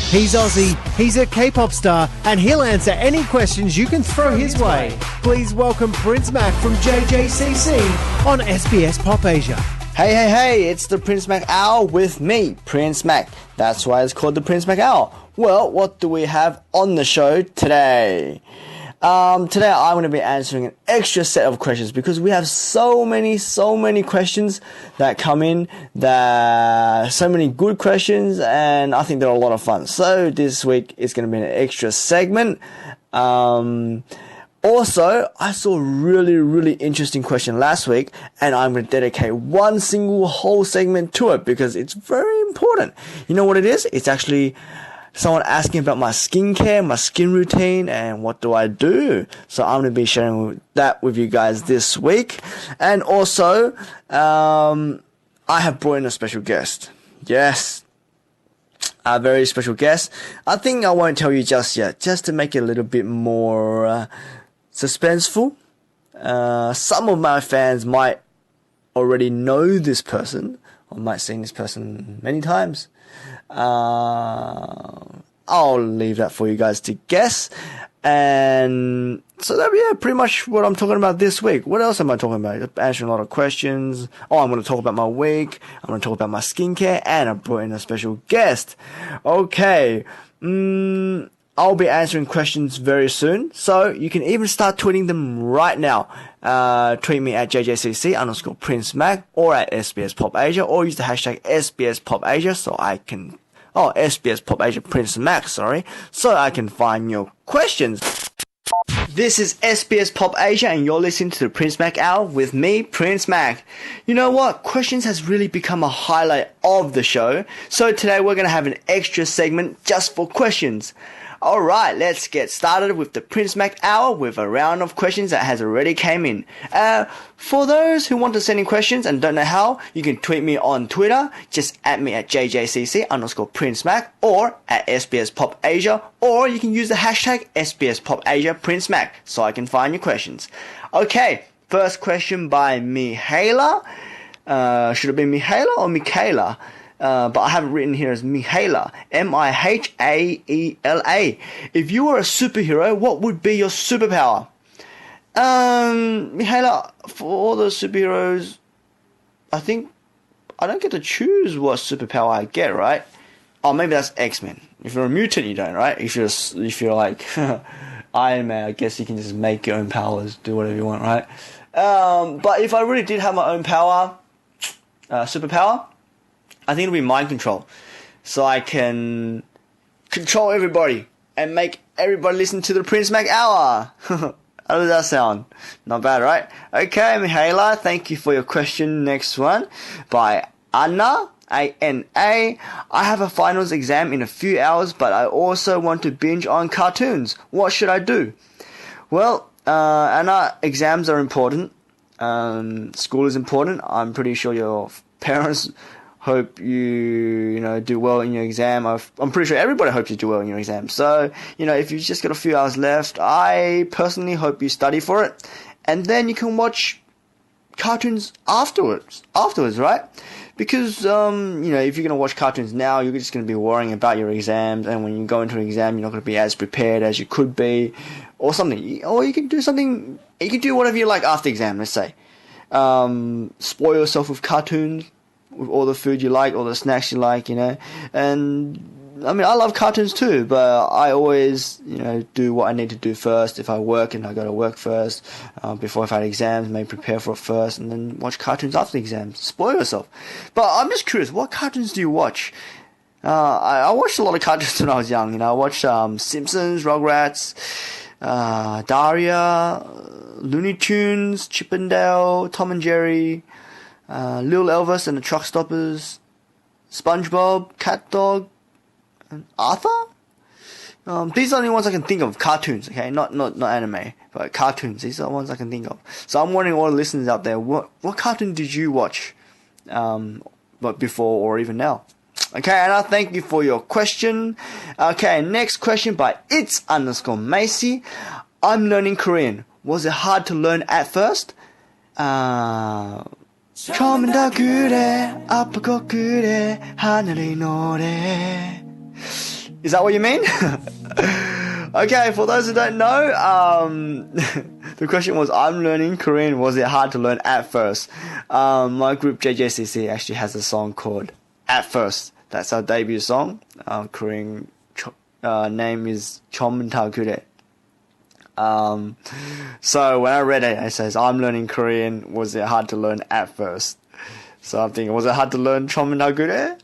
He's Aussie, he's a K-pop star, and he'll answer any questions you can throw his way. Please welcome Prince Mac from JJCC on SBS Pop Asia. Hey, it's the Prince Mac Hour with me, Prince Mac. That's why it's called the Prince Mac Hour. Well, what do we have on the show today? Today I'm going to be answering an extra set of questions because we have so many questions that come in, so many good questions, and I think they're a lot of fun. So this week it's going to be an extra segment. Also, I saw a really interesting question last week, and I'm going to dedicate one single whole segment to it because it's very important. You know what it is? It's actually someone asking about my skincare, my skin routine, and what do I do. So I'm going to be sharing that with you guys this week. And also, I have brought in a special guest. Yes, a very special guest. I think I won't tell you just yet, just to make it a little bit more suspenseful. Some of my fans might already know this person, or might have seen this person many times. I'll leave that for you guys to guess. And so pretty much what I'm talking about this week. What else am I talking about? Answering a lot of questions. I'm going to talk about my week. I'm going to talk about my skincare, and I brought in a special guest. Okay. I'll be answering questions very soon, so you can even start tweeting them right now. Tweet me at JJCC_PrinceMac or at SBS Pop Asia, or use the hashtag SBS Pop Asia SBS Pop Asia Prince Mac, so I can find your questions. This is SBS Pop Asia, and you're listening to the Prince Mac Hour with me, Prince Mac. You know what? Questions has really become a highlight of the show, so today we're going to have an extra segment just for questions. Alright, let's get started with the Prince Mac Hour with a round of questions that has already came in. For those who want to send in questions and don't know how, you can tweet me on Twitter, just at me at JJCC_PrinceMac or at SBS Pop Asia, or you can use the hashtag SBS Pop Asia Prince Mac so I can find your questions. Okay, first question by Mihaela. Should it be Mihaela or Michaela? But I have it written here as Mihaela, Mihaela. If you were a superhero, what would be your superpower? Mihaela, for all the superheroes, I think I don't get to choose what superpower I get, right? Oh, maybe that's X-Men. If you're a mutant, you don't, right? If you're like Iron Man, I guess you can just make your own powers, do whatever you want, right? But if I really did have my own superpower, I think it'll be mind control. So I can control everybody and make everybody listen to the Prince Mac Hour. How does that sound? Not bad, right? Okay, Mihaela, thank you for your question. Next one by Anna, A-N-A. I have a finals exam in a few hours, but I also want to binge on cartoons. What should I do? Well, Anna, exams are important. School is important. I'm pretty sure your parents hope you do well in your exam. I'm pretty sure everybody hopes you do well in your exam. So, if you've just got a few hours left, I personally hope you study for it. And then you can watch cartoons afterwards, right? Because, if you're going to watch cartoons now, you're just going to be worrying about your exams. And when you go into an exam, you're not going to be as prepared as you could be or something. Or you can do something, you can do whatever you like after exam, let's say. Spoil yourself with cartoons, with all the food you like, all the snacks you like, and I mean, I love cartoons too, but I always, do what I need to do first. If I work, and I go to work first, before I've had exams, maybe prepare for it first, and then watch cartoons after the exams. Spoil yourself. But I'm just curious, what cartoons do you watch? I watched a lot of cartoons when I was young, I watched Simpsons, Rugrats, Daria, Looney Tunes, Chip and Dale, Tom and Jerry, Little Elvis and the Truck Stoppers, SpongeBob, Cat Dog, and Arthur? These are the only ones I can think of, cartoons, okay? Not anime, but cartoons. These are the ones I can think of. So I'm wondering, all the listeners out there, what cartoon did you watch, but before or even now? Okay, and I thank you for your question. Okay, next question by It's_Macy. I'm learning Korean. Was it hard to learn at first? 처음엔 다 그래 아프고 그래 하늘의 노래. Is that what you mean? Okay, for those who don't know, the question was, I'm learning Korean. Was it hard to learn at first? My group JJCC actually has a song called At First. That's our debut song. Korean name is Chomta Kure. So when I read it, it says, I'm learning Korean. Was it hard to learn at first? So I'm thinking, was it hard to learn Chomta Kure?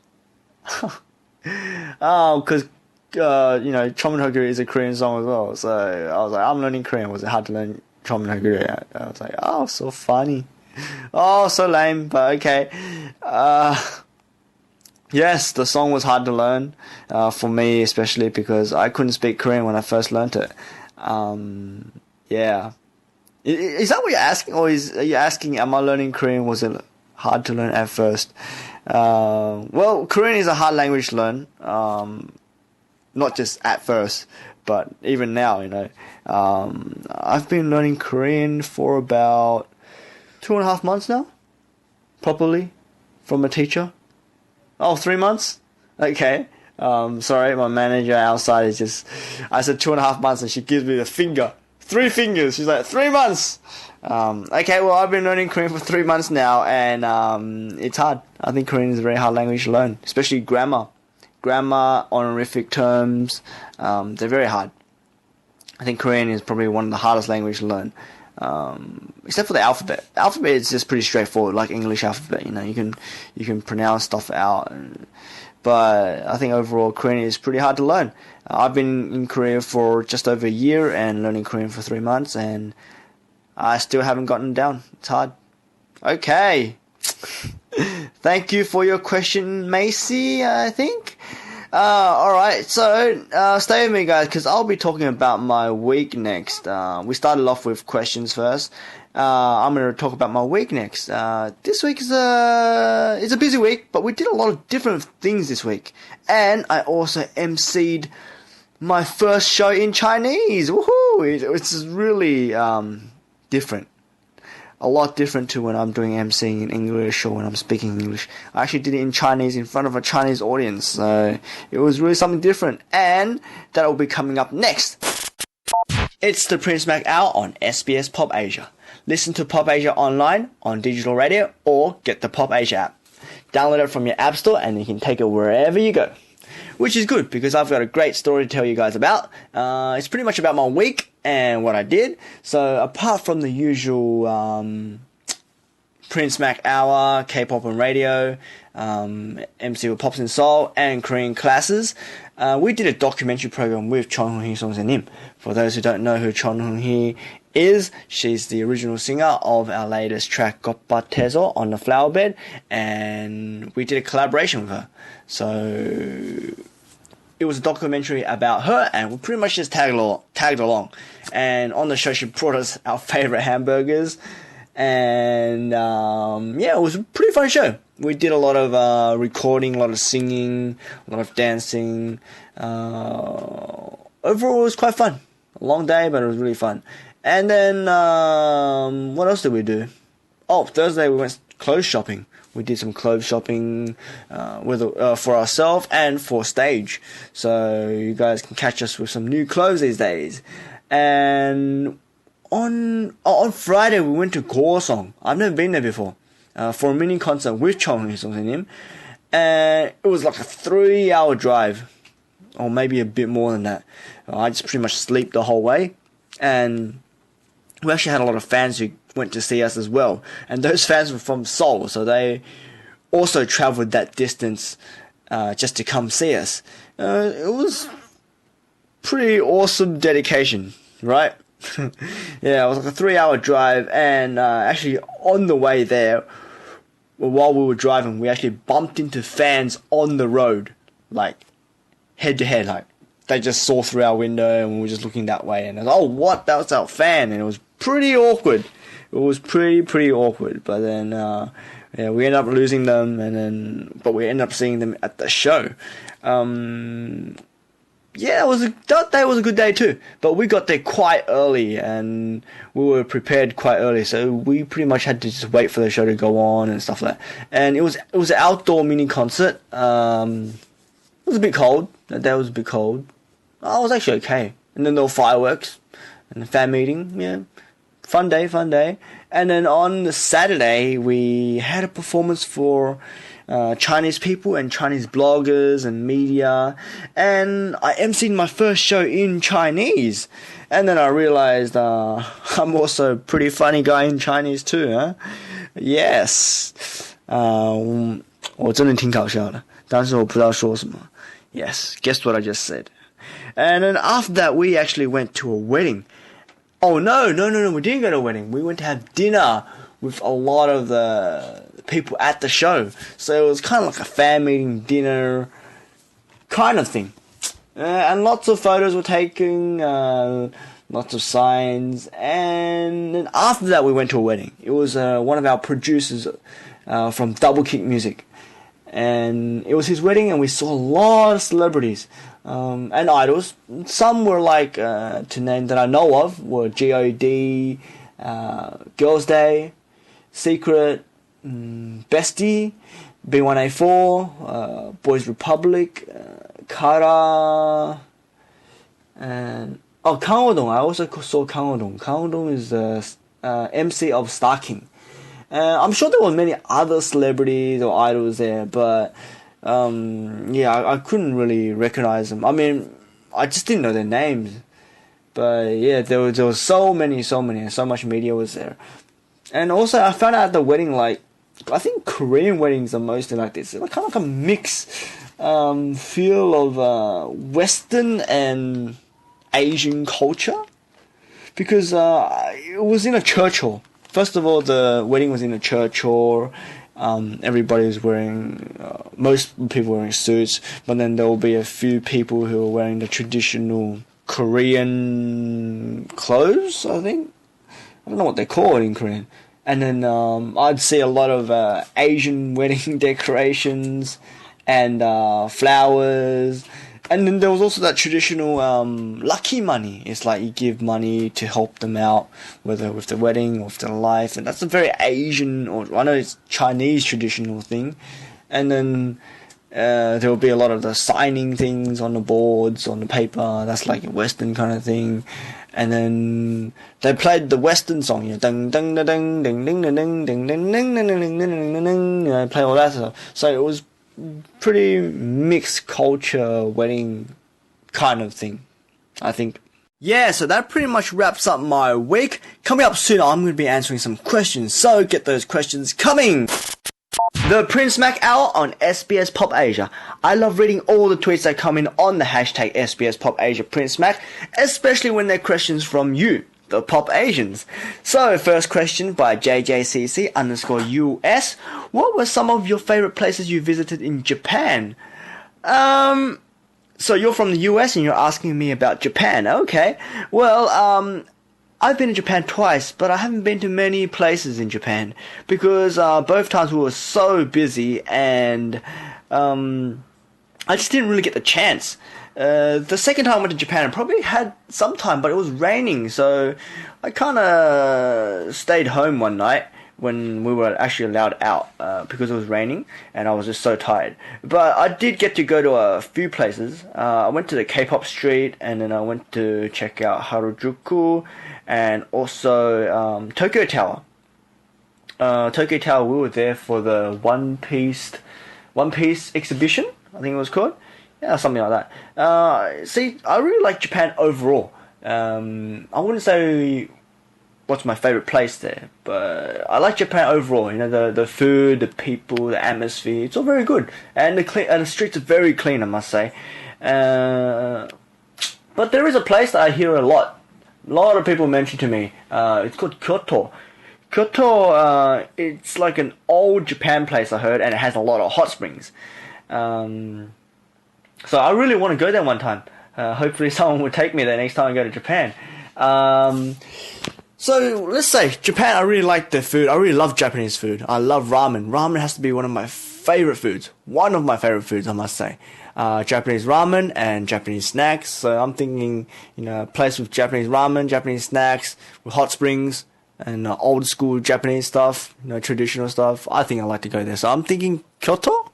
Because Chomta Kure is a Korean song as well. So I was like, I'm learning Korean. Was it hard to learn Chomta Kure? I was like, oh, so funny. Oh, so lame, but okay. Yes, the song was hard to learn, for me especially, because I couldn't speak Korean when I first learnt it. Yeah. Is that what you're asking? Or are you asking, am I learning Korean? Was it hard to learn at first? Well, Korean is a hard language to learn. Not just at first, but even now, I've been learning Korean for about 2.5 months now, properly, from a teacher. Oh, 3 months? Okay. Sorry, my manager outside is just, I said 2.5 months and she gives me the finger. 3 fingers. She's like, 3 months. Okay, well, I've been learning Korean for 3 months now, and it's hard. I think Korean is a very hard language to learn, especially grammar. Grammar, honorific terms, they're very hard. I think Korean is probably one of the hardest languages to learn. Except for the alphabet. Alphabet is just pretty straightforward, like English alphabet. You can pronounce stuff out. But I think overall Korean is pretty hard to learn. I've been in Korea for just over a year and learning Korean for 3 months, and I still haven't gotten it down. It's hard. Okay. Thank you for your question, Macy, I think. Alright, so stay with me, guys, because I'll be talking about my week next. We started off with questions first. I'm going to talk about my week next. This week is it's a busy week, but we did a lot of different things this week. And I also emceed my first show in Chinese. Woohoo! It's really different. A lot different to when I'm doing emceeing in English or when I'm speaking English. I actually did it in Chinese in front of a Chinese audience, so it was really something different. And that will be coming up next. It's the Prince Mac Hour on SBS Pop Asia. Listen to Pop Asia online, on digital radio, or get the Pop Asia app. Download it from your app store and you can take it wherever you go. Which is good, because I've got a great story to tell you guys about. It's pretty much about my week and what I did. So apart from the usual Prince Mac Hour, K-Pop and radio, MC with Pops and Soul, and Korean classes, we did a documentary program with Chon Hoon-hee Songsaenim. For those who don't know who Chon Hoon-hee is, she's the original singer of our latest track Goppa Teso on the Flower Bed, and we did a collaboration with her. So it was a documentary about her, and we pretty much just tagged along. And on the show, she brought us our favorite hamburgers, and it was a pretty fun show. We did a lot of recording, a lot of singing, a lot of dancing. Overall, it was quite fun. A long day, but it was really fun. And then what else did we do? Oh, Thursday we went clothes shopping. We did some clothes shopping for ourselves and for stage. So you guys can catch us with some new clothes these days. And on Friday we went to Gorsong. I've never been there before. For a mini concert with Chon Hoon-hee Songsaenim. And it was like a 3-hour drive. Or maybe a bit more than that. I just pretty much slept the whole way. And we actually had a lot of fans who went to see us as well. And those fans were from Seoul, so they also travelled that distance just to come see us. It was pretty awesome dedication, right? Yeah, it was like a 3-hour drive, and actually on the way there, while we were driving, we actually bumped into fans on the road, like head to head, like they just saw through our window and we were just looking that way, and I was like, oh, what? That was our fan. And it was pretty awkward. It was pretty awkward. But then, we ended up losing them, but we ended up seeing them at the show. That day was a good day too. But we got there quite early, and we were prepared quite early, so we pretty much had to just wait for the show to go on and stuff like that. And it was an outdoor mini concert. It was a bit cold. That day was a bit cold. I was actually okay. And then there were fireworks and a fan meeting. Yeah, fun day. And then on the Saturday, we had a performance for Chinese people and Chinese bloggers and media. And I emceed my first show in Chinese. And then I realized I'm also a pretty funny guy in Chinese too, huh? Yes. 我真的挺搞笑的，但是我不知道说什么。Yes, guess what I just said. And then after that, we actually went to a wedding. Oh, no, we didn't go to a wedding. We went to have dinner with a lot of the people at the show. So it was kind of like a fan meeting, dinner kind of thing. And lots of photos were taken, lots of signs. And then after that, we went to a wedding. It was one of our producers from Double Kick Music. And it was his wedding, and we saw a lot of celebrities and idols. Some were like, to name that I know of, were G.O.D., Girls' Day, Secret, Bestie, B1A4, Boys Republic, Kara, and Kang Odong. I also saw Kang Odong. Kang Odong is the MC of Star King. I'm sure there were many other celebrities or idols there, but I couldn't really recognize them. I mean, I just didn't know their names. But yeah, there was so many, and so much media was there. And also, I found out at the wedding, like, I think Korean weddings are mostly like this. It's kind of like a mix feel of Western and Asian culture. Because it was in a church hall. First of all, the wedding was in a church hall. Everybody was wearing, most people were wearing suits, but then there will be a few people who were wearing the traditional Korean clothes, I think. I don't know what they call it in Korean. And then I'd see a lot of Asian wedding decorations and flowers. And then there was also that traditional lucky money. It's like you give money to help them out, whether with the wedding or with their life. And that's a very Asian, or I know it's Chinese traditional thing. And then there will be a lot of the signing things on the boards, on the paper. That's like a Western kind of thing. And then they played the Western song, you know, ding ding ding ding ding ding ding ding ding ding ding ding ding ding. You know, play all that stuff. So it was pretty mixed culture wedding kind of thing, I think. Yeah, so that pretty much wraps up my week. Coming up soon, I'm going to be answering some questions, so get those questions coming. The Prince Mac Hour on SBS Pop Asia. I love reading all the tweets that come in on the hashtag SBS Pop Asia Prince Mac, especially when they're questions from you, the Pop Asians. So, first question by JJCC _US. What were some of your favorite places you visited in Japan? So you're from the US and you're asking me about Japan. Okay. Well, I've been to Japan twice, but I haven't been to many places in Japan because both times we were so busy and I just didn't really get the chance. The second time I went to Japan, I probably had some time, but it was raining, so I kind of stayed home one night when we were actually allowed out because it was raining, and I was just so tired. But I did get to go to a few places. I went to the Kpop street, and then I went to check out Harajuku, and also Tokyo Tower. Tokyo Tower, we were there for the One Piece exhibition, I think it was called. Yeah, something like that. See, I really like Japan overall. I wouldn't say what's my favorite place there, but I like Japan overall. You know, the food, the people, the atmosphere, it's all very good. And the streets are very clean, I must say. But there is a place that I hear a lot of people mention to me. It's called Kyoto. Kyoto, it's like an old Japan place, I heard, and it has a lot of hot springs. So I really want to go there one time. Hopefully someone will take me there next time I go to Japan. So let's say Japan, I really like their food. I really love Japanese food. I love ramen. Ramen has to be one of my favorite foods. One of my favorite foods, I must say. Japanese ramen and Japanese snacks. So I'm thinking, you know, a place with Japanese ramen, Japanese snacks, with hot springs, and old school Japanese stuff, you know, traditional stuff. I think I'd like to go there. So I'm thinking Kyoto.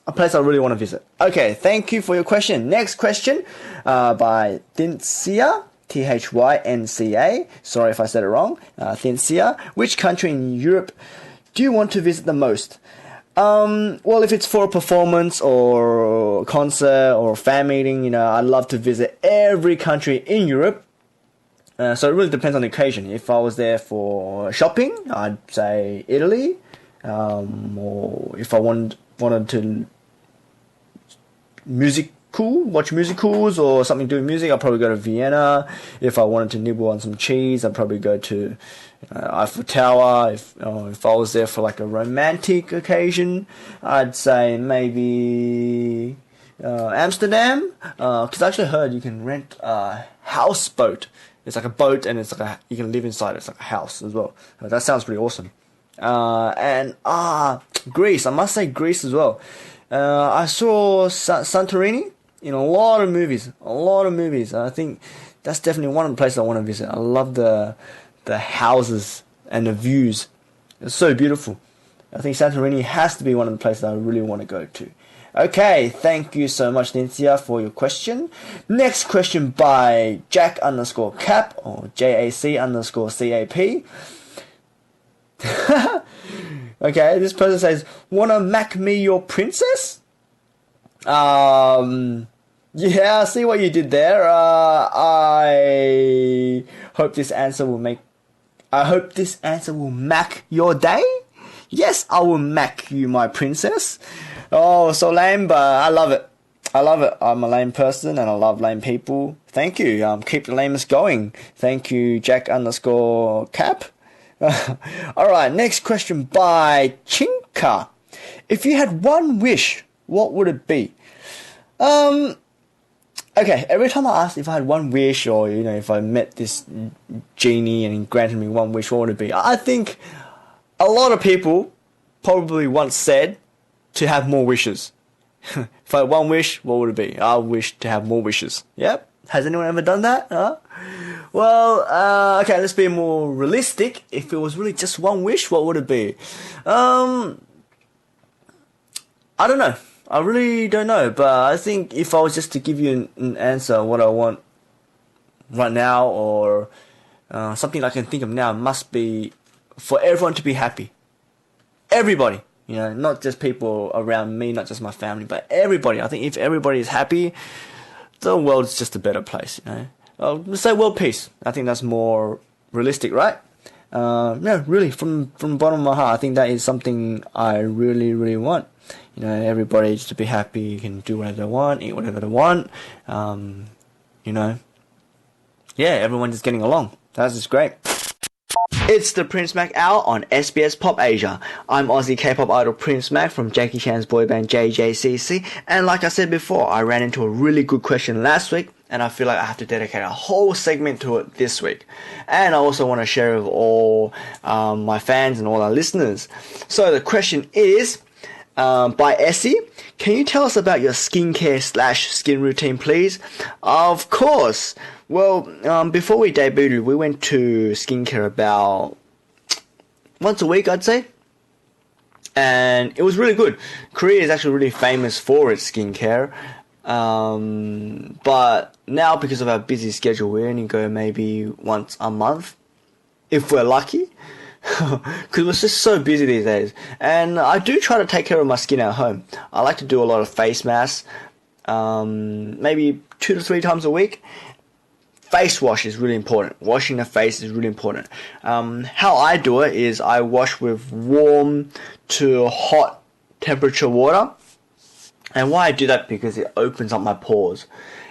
a place I really want to visit. Okay, thank you for your question. Next question by Thinsia, Thynca. Sorry if I said it wrong. Thinsia. Which country in Europe do you want to visit the most? Well, if it's for a performance or a concert or a fan meeting, I'd love to visit every country in Europe. So it really depends on the occasion. If I was there for shopping, I'd say Italy. Or if I wanted to watch musicals or something to do with music, I'd probably go to Vienna. If I wanted to nibble on some cheese, I'd probably go to Eiffel Tower. If I was there for like a romantic occasion, I'd say maybe Amsterdam. Because I actually heard you can rent a houseboat. It's like a boat, and it's like you can live inside. It's like a house as well. That sounds pretty awesome. And Greece. I must say Greece as well. I saw Santorini in a lot of movies. I think that's definitely one of the places I want to visit. I love the houses and the views. It's so beautiful. I think Santorini has to be one of the places I really want to go to. Okay, thank you so much, Nynthia, for your question. Next question by Jack_Cap or JAC_CAP. Okay, this person says, "Wanna make me your princess?" Yeah, I see what you did there. I hope this answer will make your day. Yes, I will make you my princess. Oh, so lame, but I love it. I'm a lame person and I love lame people. Thank you. Keep the lameness going. Thank you, Jack_Cap. Alright, next question by Chinka. If you had one wish, what would it be? Okay, every time I ask if I had one wish, or if I met this genie and he granted me one wish, what would it be? I think a lot of people probably once said to have more wishes. If I had one wish, what would it be? I wish to have more wishes. Yep. Has anyone ever done that? Well, okay, let's be more realistic. If it was really just one wish, what would it be? I don't know. I really don't know. But I think if I was just to give you an answer, what I want right now, or something I can think of now, must be for everyone to be happy. Everybody. Not just people around me, not just my family, but everybody. I think if everybody is happy, the world's just a better place, Let's say world peace. I think that's more realistic, right? Really, from the bottom of my heart, I think that is something I really, really want. Everybody just to be happy, can do whatever they want, eat whatever they want. Everyone just getting along. That's just great. It's the Prince Mac Hour on SBS Pop Asia. I'm Aussie K-pop idol Prince Mac from Jackie Chan's boy band JJCC, and like I said before, I ran into a really good question last week, and I feel like I have to dedicate a whole segment to it this week. And I also want to share with all my fans and all our listeners. So the question is, by Essie, can you tell us about your skincare/skin routine, please? Of course. Well, before we debuted, we went to skincare about once a week, I'd say. And it was really good. Korea is actually really famous for its skincare. But now, because of our busy schedule, we only go maybe once a month, if we're lucky. Because we're just so busy these days. And I do try to take care of my skin at home. I like to do a lot of face masks, maybe 2 to 3 times a week. Face wash is really important. Washing the face is really important. How I do it is I wash with warm to hot temperature water. And why I do that, because it opens up my pores.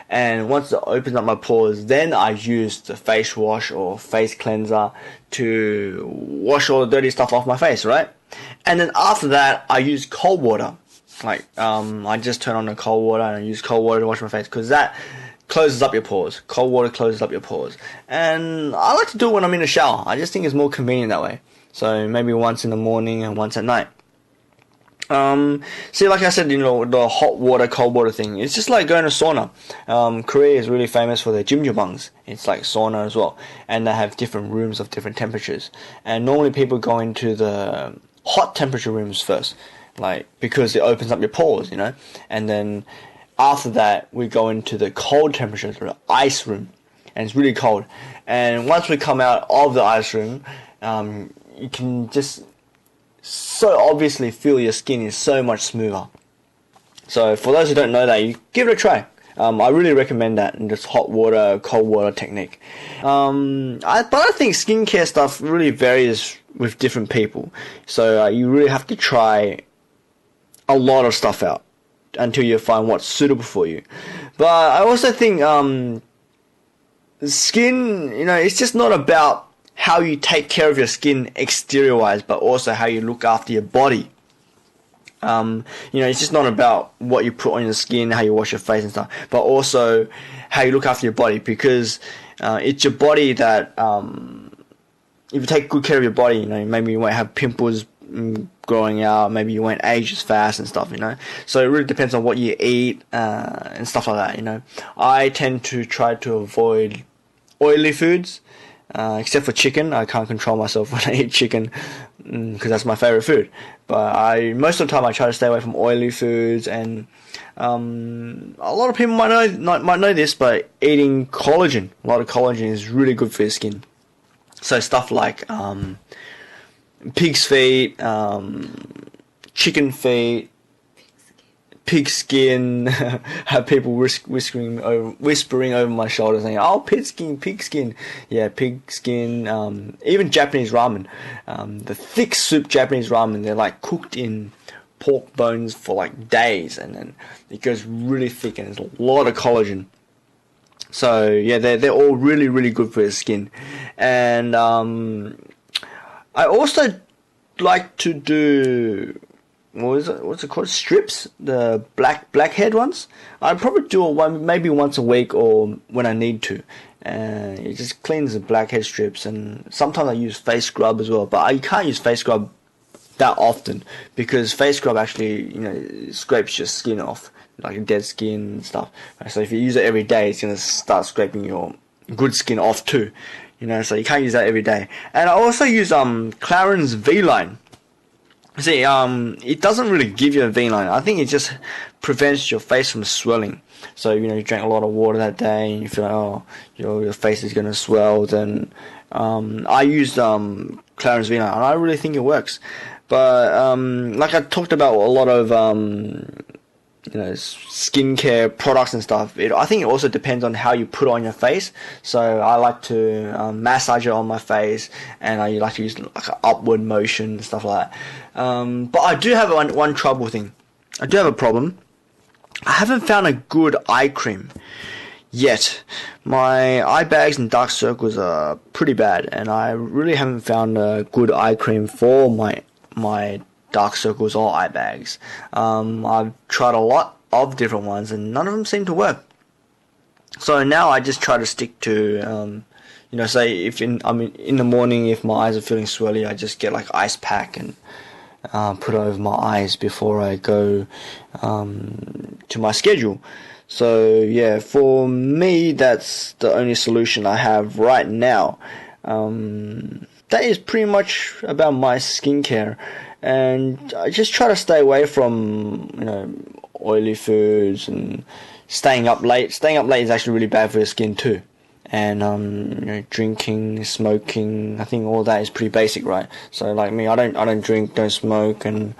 And once it opens up my pores, then I use the face wash or face cleanser to wash all the dirty stuff off my face, right? And then after that, I use cold water. I just turn on the cold water and I use cold water to wash my face, because that closes up your pores. Cold water closes up your pores. And I like to do it when I'm in the shower. I just think it's more convenient that way. So maybe once in the morning and once at night. See, like I said, the hot water, cold water thing, it's just like going to sauna. Korea is really famous for their jjimjilbangs. It's like sauna as well. And they have different rooms of different temperatures. And normally people go into the hot temperature rooms first, like, because it opens up your pores, you know. And then after that, we go into the cold temperature, the ice room, and it's really cold. And once we come out of the ice room, you can just so obviously feel your skin is so much smoother. So for those who don't know that, you give it a try. I really recommend that in this hot water, cold water technique. But I think skincare stuff really varies with different people. So you really have to try a lot of stuff out until you find what's suitable for you. But I also think skin, you know, it's just not about how you take care of your skin exterior wise, but also how you look after your body. You know, it's just not about what you put on your skin, how you wash your face and stuff, but also how you look after your body, because it's your body that, if you take good care of your body, you know, maybe you won't have pimples growing out, maybe you won't age as fast and stuff, you know. So it really depends on what you eat and stuff like that, you know. I tend to try to avoid oily foods, except for chicken. I can't control myself when I eat chicken because that's my favorite food. But most of the time I try to stay away from oily foods, and a lot of people might know this, but eating collagen, a lot of collagen is really good for your skin. So stuff like pig's feet, chicken feet, pig skin. Have people whispering over my shoulder saying, "Oh, pig skin." Yeah, pig skin. Even Japanese ramen, the thick soup Japanese ramen, they're like cooked in pork bones for like days, and then it goes really thick, and there's a lot of collagen. So yeah, they're all really, really good for your skin. And I also like to do, what's it called? Strips, the blackhead ones. I probably do maybe once a week or when I need to. It just cleans the blackhead strips, and sometimes I use face scrub as well. But I can't use face scrub that often because face scrub actually, you know, scrapes your skin off, like dead skin and stuff. So if you use it every day, it's gonna start scraping your good skin off too. You know, so you can't use that every day. And I also use Clarins V-Line. See, it doesn't really give you a V-line. I think it just prevents your face from swelling. So, you know, you drank a lot of water that day and you feel like, oh, your face is gonna swell. Then I used Clarins V-Line, and I really think it works. But like I talked about a lot of you know, skincare products and stuff, I think it also depends on how you put it on your face. So I like to massage it on my face, and I like to use like an upward motion and stuff like that. But I do have one trouble thing. I do have a problem. I haven't found a good eye cream yet. My eye bags and dark circles are pretty bad, and I really haven't found a good eye cream for my dark circles or eye bags. I've tried a lot of different ones, and none of them seem to work. So now I just try to stick to, you know, say if in the morning, if my eyes are feeling swelly, I just get like ice pack and put it over my eyes before I go to my schedule. So yeah, for me, that's the only solution I have right now. That is pretty much about my skincare. And I just try to stay away from, you know, oily foods and staying up late. Staying up late is actually really bad for your skin too. And you know, drinking, smoking, I think all that is pretty basic, right? So like me, I don't drink, don't smoke, and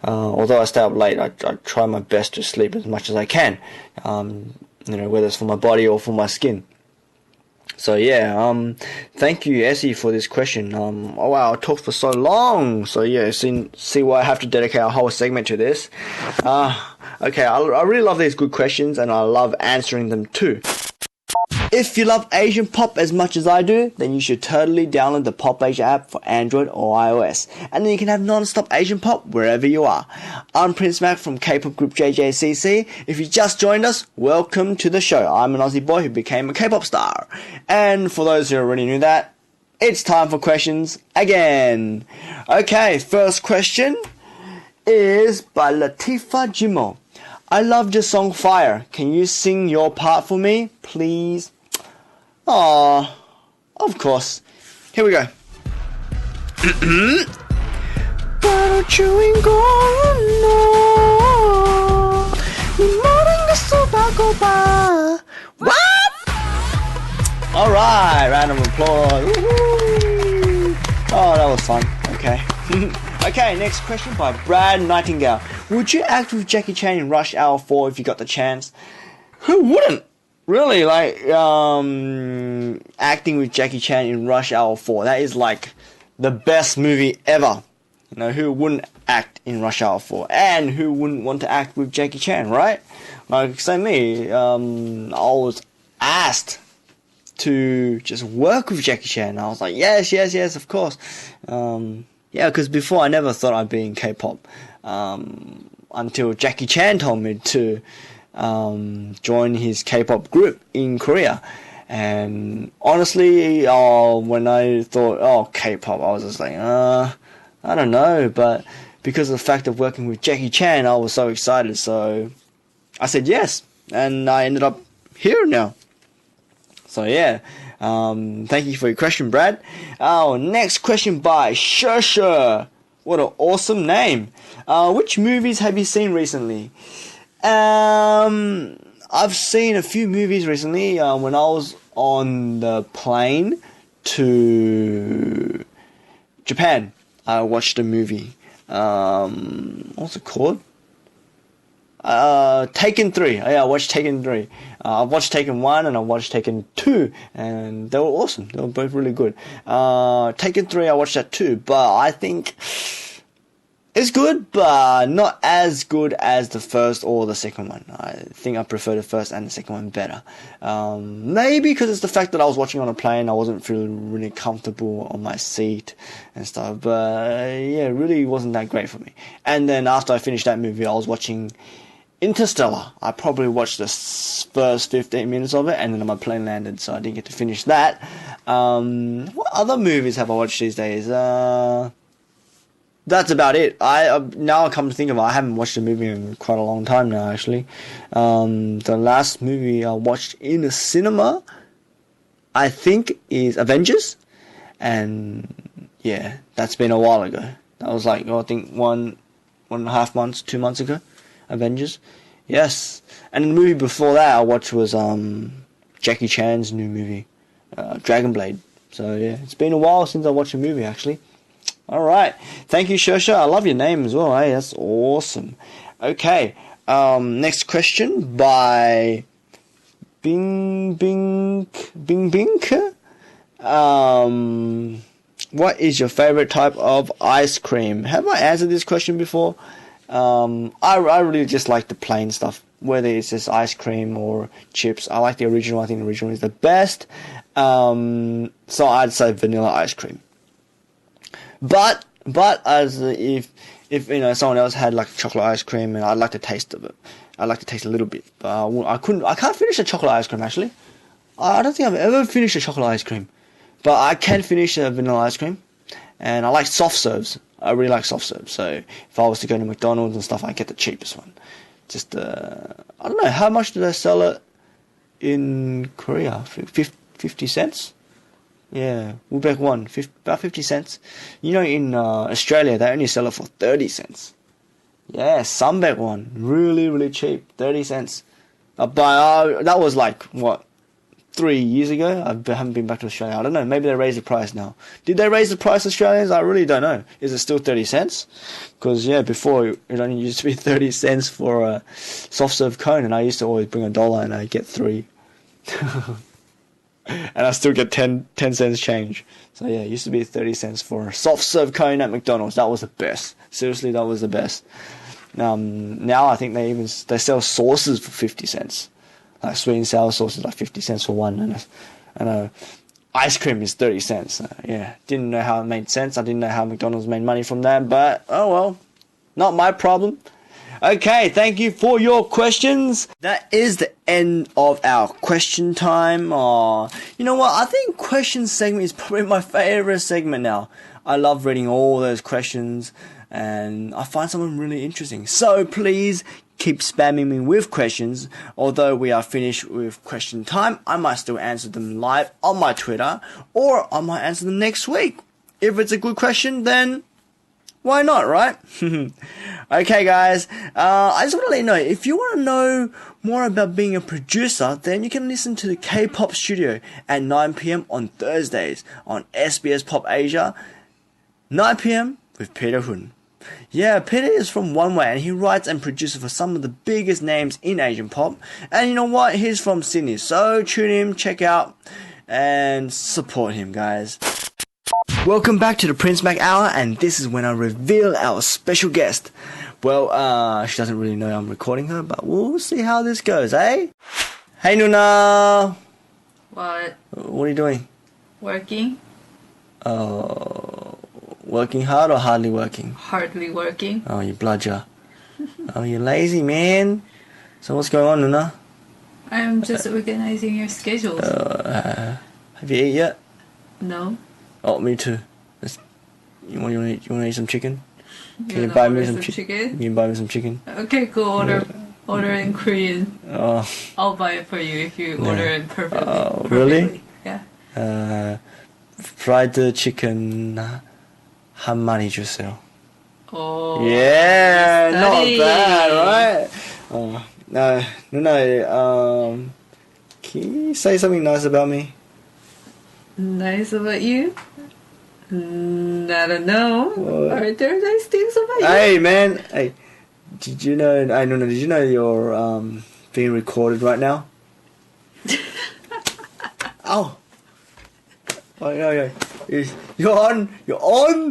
although I stay up late, I try my best to sleep as much as I can. You know, whether it's for my body or for my skin. So yeah, thank you, Essie, for this question. Oh wow, I talked for so long. So yeah, see why I have to dedicate a whole segment to this. Okay, I really love these good questions, and I love answering them too. If you love Asian pop as much as I do, then you should totally download the Pop Asia app for Android or iOS, and then you can have non-stop Asian pop wherever you are. I'm Prince Mac from K-Pop group JJCC. If you just joined us, welcome to the show. I'm an Aussie boy who became a K-pop star. And for those who already knew that, it's time for questions again. Okay, first question is by Latifa Jimo. I loved your song Fire. Can you sing your part for me, please? Aww, of course. Here we go. Fire, 바로 주인공은 너. 네 모든 것을 바꿔봐. What? Alright, round of applause. Woo-hoo. Oh, that was fun. Okay. Okay, next question by Brad Nightingale. Would you act with Jackie Chan in Rush Hour 4 if you got the chance? Who wouldn't? Really, like, acting with Jackie Chan in Rush Hour 4. That is like the best movie ever. You know, who wouldn't act in Rush Hour 4? And who wouldn't want to act with Jackie Chan, right? Like, say me, I was asked to just work with Jackie Chan. I was like, yes, of course. Yeah, because before I never thought I'd be in K-pop. Until Jackie Chan told me to join his K-pop group in Korea. And honestly, when I thought, K-pop, I was just like, I don't know. But because of the fact of working with Jackie Chan, I was so excited. So I said yes. And I ended up here now. So yeah, thank you for your question, Brad. Next question by Shusha. What an awesome name. Which movies have you seen recently? I've seen a few movies recently. When I was on the plane to Japan, I watched a movie. What's it called? Taken 3. Yeah, I watched Taken 3. I watched Taken 1 and I watched Taken 2, and they were awesome. They were both really good. Taken 3, I watched that too, but I think it's good, but not as good as the first or the second one. I think I prefer the first and the second one better. Maybe because it's the fact that I was watching on a plane, I wasn't feeling really comfortable on my seat and stuff, but yeah, it really wasn't that great for me. And then after I finished that movie, I was watching Interstellar. I probably watched the first 15 minutes of it, and then my plane landed, so I didn't get to finish that. What other movies have I watched these days? That's about it. Now I come to think of it, I haven't watched a movie in quite a long time now, actually. The last movie I watched in the cinema, I think, is Avengers. And yeah, that's been a while ago. That was like, I think 1.5 months, 2 months ago. Avengers. Yes. And the movie before that I watched was Jackie Chan's new movie, Dragon Blade. So yeah, it's been a while since I watched a movie, actually. Alright. Thank you, Shosha. I love your name as well, eh? That's awesome. Okay. Next question by Bing. What is your favorite type of ice cream? Have I answered this question before? I really just like the plain stuff, whether it's just ice cream or chips. I like the original. I think the original is the best. So I'd say vanilla ice cream. But as if you know someone else had like chocolate ice cream, and I'd like the taste of it. I'd like to taste a little bit, but I can't finish a chocolate ice cream actually. I don't think I've ever finished a chocolate ice cream, but I can finish a vanilla ice cream, and I like soft serves. I really like soft serves. So if I was to go to McDonald's and stuff, I get the cheapest one. Just I don't know how much do they sell it in Korea? 50 cents. Yeah, Woolbeck one, about 50 cents. You know, in Australia, they only sell it for 30 cents. Yeah, Sunbeck one, really, really cheap, 30 cents. But that was like, what, 3 years ago? I haven't been back to Australia. I don't know, maybe they raised the price now. Did they raise the price, Australians? I really don't know. Is it still 30 cents? Because, yeah, before, it only used to be 30 cents for a soft serve cone, and I used to always bring $1 and I'd get 3. And I still get 10 cents change. So yeah, it used to be 30 cents for a soft serve cone at McDonald's. That was the best. Seriously, that was the best. Now I think they sell sauces for 50 cents. Like sweet and sour sauces, like 50 cents for one. And ice cream is 30 cents. Yeah, didn't know how it made sense. I didn't know how McDonald's made money from that. But, oh well, not my problem. Okay, thank you for your questions. That is the end of our question time. You know what? I think question segment is probably my favorite segment now. I love reading all those questions, and I find some of them really interesting. So please keep spamming me with questions. Although we are finished with question time, I might still answer them live on my Twitter, or I might answer them next week. If it's a good question, then Why not, right? Okay, guys. I just want to let you know, if you want to know more about being a producer, then you can listen to the K-Pop Studio at 9 p.m. on Thursdays on SBS Pop Asia, 9 p.m. with Peter Hun. Yeah, Peter is from One Way and he writes and produces for some of the biggest names in Asian pop. And you know what? He's from Sydney. So tune in, check out, and support him, guys. Welcome back to the Prince Mac Hour, and this is when I reveal our special guest. Well, she doesn't really know I'm recording her, but we'll see how this goes, eh? Hey, Nuna! What? What are you doing? Working? Working hard or hardly working? Hardly working. Oh, you bludger. Oh, you're lazy, man. So what's going on, Nuna? I'm just organizing your schedules. Have you eaten yet? No. Oh, me too. You want to eat some chicken? Can you wanna buy me order some chicken? Can you buy me some chicken? Okay, go order in Korean. Oh, I'll buy it for you if you order it perfectly. Oh, really? Yeah. Fried chicken 한 마리 주세요. Oh. Yeah, not study. bad, right? No, Nuna, can you say something nice about me? Nice about you? I don't know. What? Are there nice things about you? Hey, man. Hey, did you know? Hey, Nuna, did you know you're being recorded right now? Oh. Oh, okay. You're on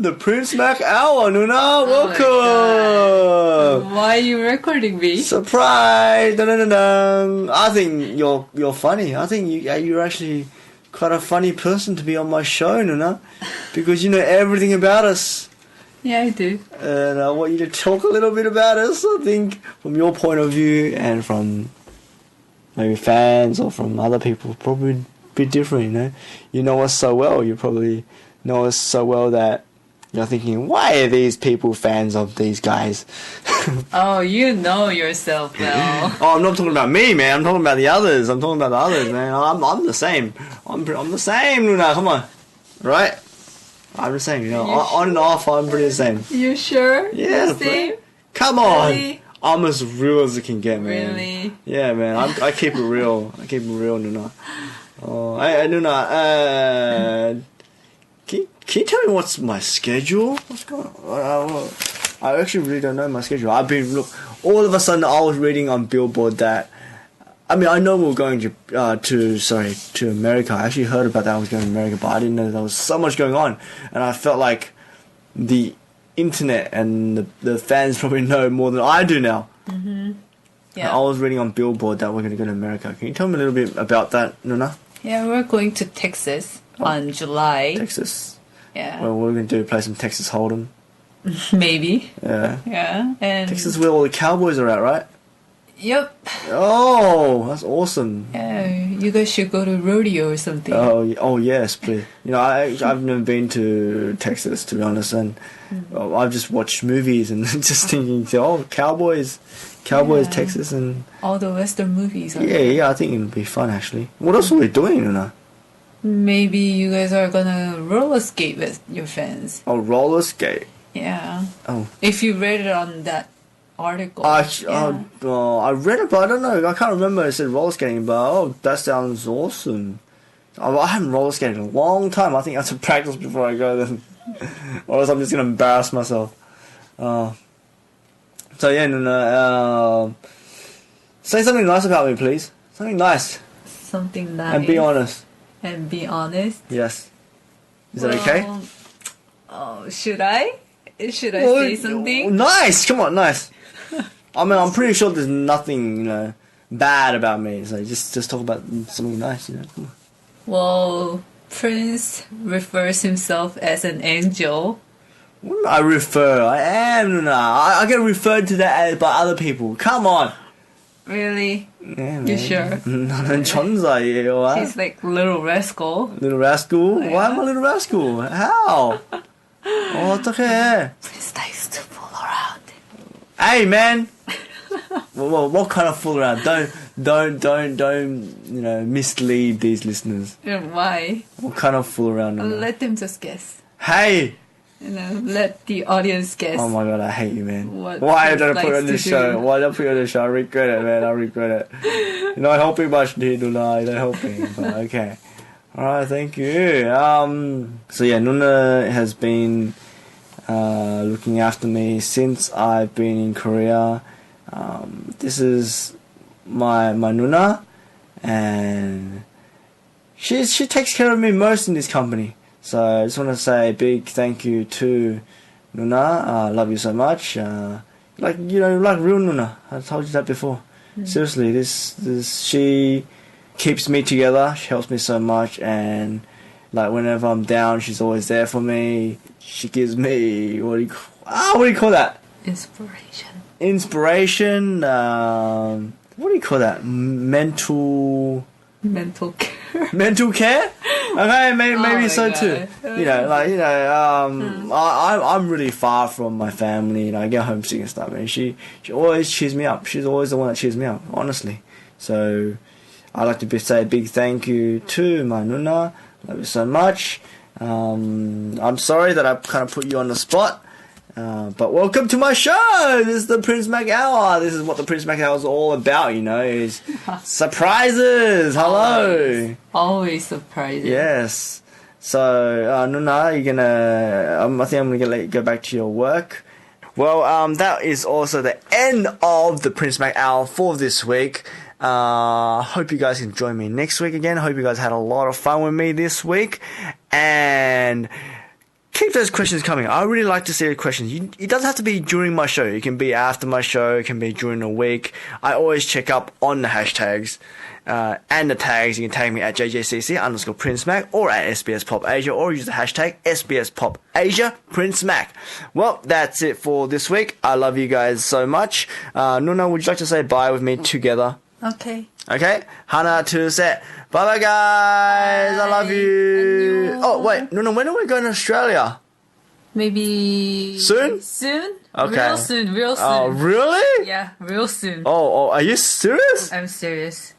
the Prince Mac Hour, Nuna. Welcome. Why are you recording me? Surprise! Dun, dun, dun, dun. I think you're funny. I think you're actually quite a funny person to be on my show, Nuna, because you know everything about us. Yeah, I do. And I want you to talk a little bit about us. I think from your point of view and from maybe fans or from other people, probably be different. You know us so well. You probably know us so well that you're thinking, why are these people fans of these guys? Oh, you know yourself well. Oh, I'm not talking about me, man. I'm talking about the others. I'm talking about the others, man. I'm the same. I'm the same, Luna. Come on, right? I'm the same. On and off, I'm pretty the same. You sure? Yeah, The same? Come on. Really? I'm as real as it can get, man. Really? Yeah, man. I keep it real. I keep it real, Nuna. Oh, I Nuna. Can you tell me what's my schedule? What's going on? I actually really don't know my schedule. All of a sudden I was reading on Billboard that, I mean, I know we were going to America. I actually heard about that I was going to America, but I didn't know there was so much going on. And I felt like the internet and the fans probably know more than I do now. Mm-hmm. Yeah. I was reading on Billboard that we're going to go to America. Can you tell me a little bit about that, Nuna? Yeah, we're going to Texas on July. Texas. Yeah. Well, what are we going to do? Play some Texas Hold'em? Maybe. Yeah. Yeah. And Texas is where all the cowboys are at, right? Yep. Oh, that's awesome. Yeah, you guys should go to rodeo or something. Oh yes, please. I've never been to Texas, to be honest, and I've just watched movies and just thinking, cowboys, Yeah. Texas, and All the Western movies. yeah, I think it'll be fun actually. What else are we doing, Nuna? Maybe you guys are gonna roller skate with your friends. Oh, roller skate. Yeah. Oh. If you read it on that article. I read it, but I don't know. I can't remember. It said roller skating, but that sounds awesome. I haven't roller skated in a long time. I think I have to practice before I go then, or else I'm just gonna embarrass myself. So yeah, say something nice about me, please. Something nice. Something nice. And be honest. And be honest. Yes. Is that okay? Oh, should I? Should I say something? Nice. Come on, nice. I mean, I'm pretty sure there's nothing, bad about me. So just talk about something nice, Come on. Well, Prince refers himself as an angel. What do I refer? I am, Nuna. I get referred to that by other people. Come on. Really? Yeah, You sure? 나는 천사예요. He's like little rascal. Little rascal? Yeah. Why am I a little rascal? How? 어떡해? Prince likes to fool around. Hey, man. Well, what kind of fool around? Don't mislead these listeners. Why? What kind of fool around? Nuna? Let them just guess. Hey, let the audience guess. Oh my god, I hate you, man. What Why did I Prince put you on likes this to show? do. Why did I put you on this show? I regret it, man. I regret it. You're not helping much, dude. You're not helping. But okay. Alright, thank you. So yeah, Nuna has been looking after me since I've been in Korea. This is my Nuna, and she takes care of me most in this company. So I just want to say a big thank you to Nuna. I love you so much. Like real Nuna. I told you that before. Seriously, this she keeps me together. She helps me so much, and like whenever I'm down, she's always there for me. She gives me what do you call that? Inspiration. What do you call that? Mental care. Mental care? Okay, maybe so God. too. I'm really far from my family. I get homesick and stuff, and she always cheers me up. She's always the one that cheers me up, honestly. So I'd like to say a big thank you to my Nuna. Love you so much. I'm sorry that I kind of put you on the spot. But welcome to my show. This is the Prince Mac Hour. This is what the Prince Mac Hour is all about, is surprises. Hello. Always surprising. Yes. So, Nuna, you're gonna. I think I'm gonna let you go back to your work. Well, that is also the end of the Prince Mac Hour for this week. Hope you guys can join me next week again. Hope you guys had a lot of fun with me this week, and keep those questions coming. I really like to see the questions. It doesn't have to be during my show. It can be after my show. It can be during the week. I always check up on the hashtags and the tags. You can tag me at JJCC_PrinceMac or at SBS Pop Asia, or use the hashtag SBS Pop Asia Prince Mac. Well, that's it for this week. I love you guys so much. Nuna, would you like to say bye with me together? Okay. Okay, 하나, 둘, 셋. Bye-bye, guys. I love you. 안녕. Oh, wait. No, when are we going to Australia? Maybe Soon? Okay. Real soon. Oh, really? Yeah, real soon. Oh, are you serious? I'm serious.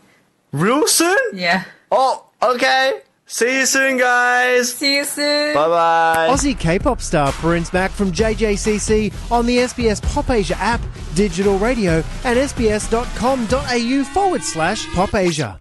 Real soon? Yeah. Oh, okay. See you soon, guys. See you soon. Bye-bye. Aussie K-pop star Prince Mac from JJCC on the SBS Pop Asia app, digital radio, and sbs.com.au/Pop Asia.